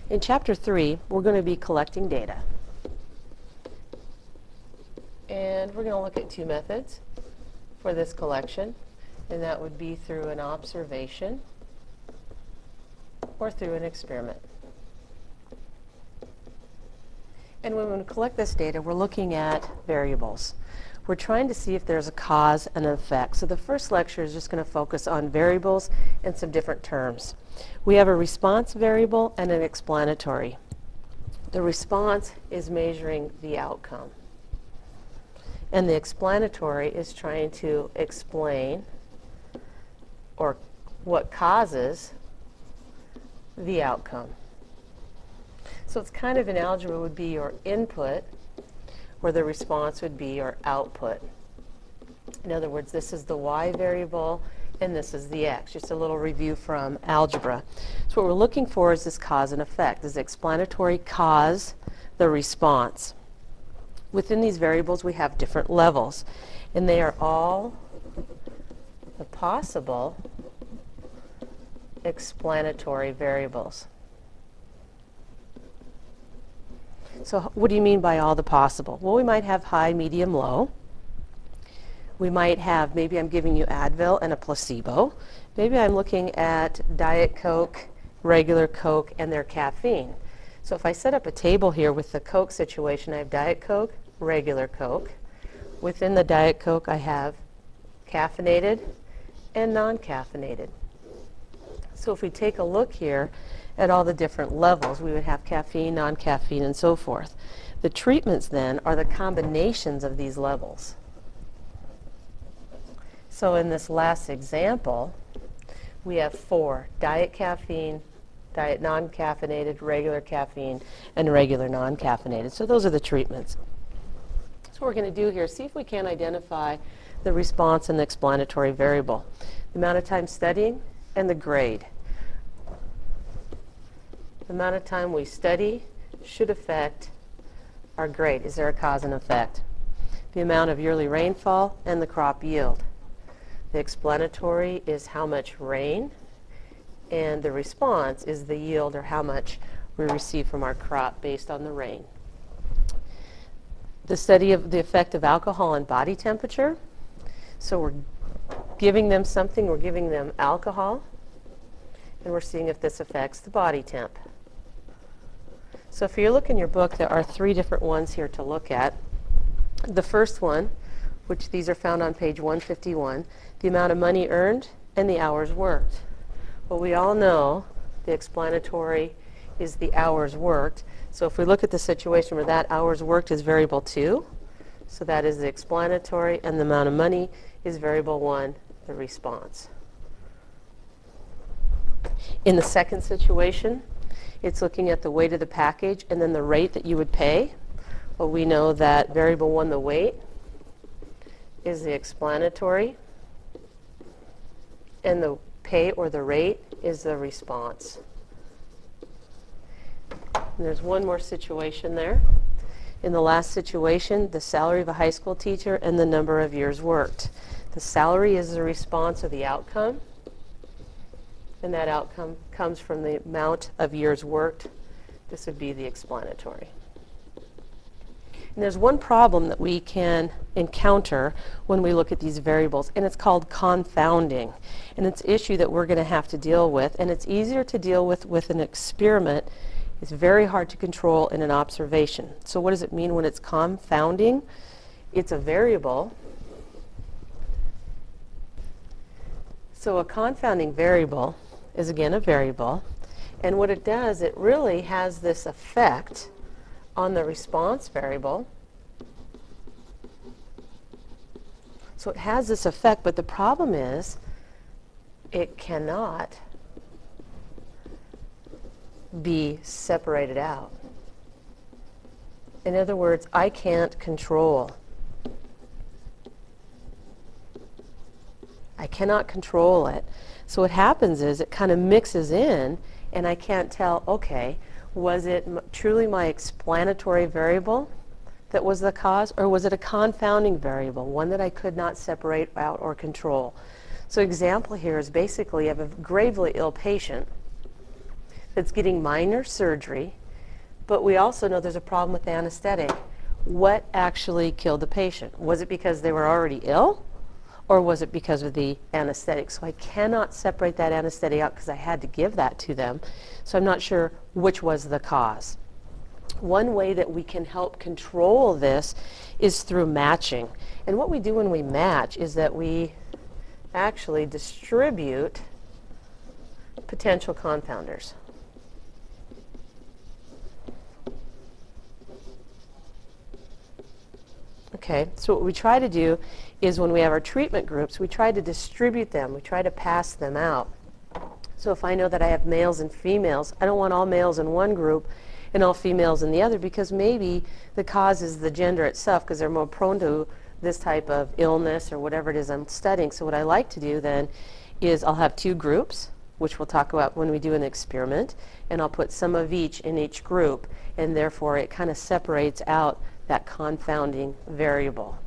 In Chapter 3, we're going to be collecting data. And we're going to look at two methods for this collection, and that would be through an observation or through an experiment. And when we collect this data, we're looking at variables. We're trying to see if there's a cause and an effect. So the first lecture is just going to focus on variables and some different terms. We have a response variable and an explanatory. The response is measuring the outcome. And the explanatory is trying to explain or what causes the outcome. So it's kind of in algebra would be your input, where the response would be your output. In other words, this is the y variable and this is the x. Just a little review from algebra. So what we're looking for is this cause and effect. Does the explanatory cause the response? Within these variables we have different levels, and they are all the possible explanatory variables. So what do you mean by all the possible? Well, we might have high, medium, low. We might have, maybe I'm giving you Advil and a placebo. Maybe I'm looking at Diet Coke, regular Coke, and their caffeine. So if I set up a table here with the Coke situation, I have Diet Coke, regular Coke. Within the Diet Coke, I have caffeinated and non-caffeinated. So if we take a look here at all the different levels, we would have caffeine, non-caffeine, and so forth. The treatments then are the combinations of these levels. So in this last example, we have 4: diet caffeine, diet non-caffeinated, regular caffeine, and regular non-caffeinated. So those are the treatments. So what we're going to do here is see if we can identify the response and the explanatory variable. The amount of time studying and the grade. The amount of time we study should affect our grade. Is there a cause and effect? The amount of yearly rainfall and the crop yield. The explanatory is how much rain, and the response is the yield, or how much we receive from our crop based on the rain. The study of the effect of alcohol on body temperature. So we're giving them something, we're giving them alcohol, and we're seeing if this affects the body temp. So if you look in your book, there are 3 different ones here to look at. The first one, which these are found on page 151, the amount of money earned and the hours worked. Well, we all know the explanatory is the hours worked. So if we look at the situation where that hours worked is variable 2, so that is the explanatory, and the amount of money is variable 1, the response. In the second situation, it's looking at the weight of the package and then the rate that you would pay. Well, we know that variable 1, the weight, is the explanatory, and the pay or the rate is the response. And there's one more situation there. In the last situation, the salary of a high school teacher and the number of years worked. The salary is the response of the outcome, and that outcome comes from the amount of years worked. This would be the explanatory. And there's one problem that we can encounter when we look at these variables, and it's called confounding. And it's an issue that we're going to have to deal with, and it's easier to deal with an experiment. It's very hard to control in an observation. So what does it mean when it's confounding? It's a variable. So a confounding variable is again a variable, and what it does, it really has this effect on the response variable. So it has this effect, but the problem is it cannot be separated out. In other words, I can't control. I cannot control it. So what happens is it kind of mixes in, and I can't tell, okay, was it truly my explanatory variable that was the cause, or was it a confounding variable, one that I could not separate out or control? So example here is basically you have a gravely ill patient. that's getting minor surgery, but we also know there's a problem with the anesthetic. What actually killed the patient? Was it because they were already ill, or was it because of the anesthetic? So I cannot separate that anesthetic out because I had to give that to them. So I'm not sure which was the cause. One way that we can help control this is through matching. And what we do when we match is that we actually distribute potential confounders. Okay, so what we try to do is when we have our treatment groups, we try to distribute them. We try to pass them out. So if I know that I have males and females, I don't want all males in one group and all females in the other, because maybe the cause is the gender itself, because they're more prone to this type of illness or whatever it is I'm studying. So what I like to do then is I'll have two groups, which we'll talk about when we do an experiment, and I'll put some of each in each group, and therefore it kind of separates out that confounding variable.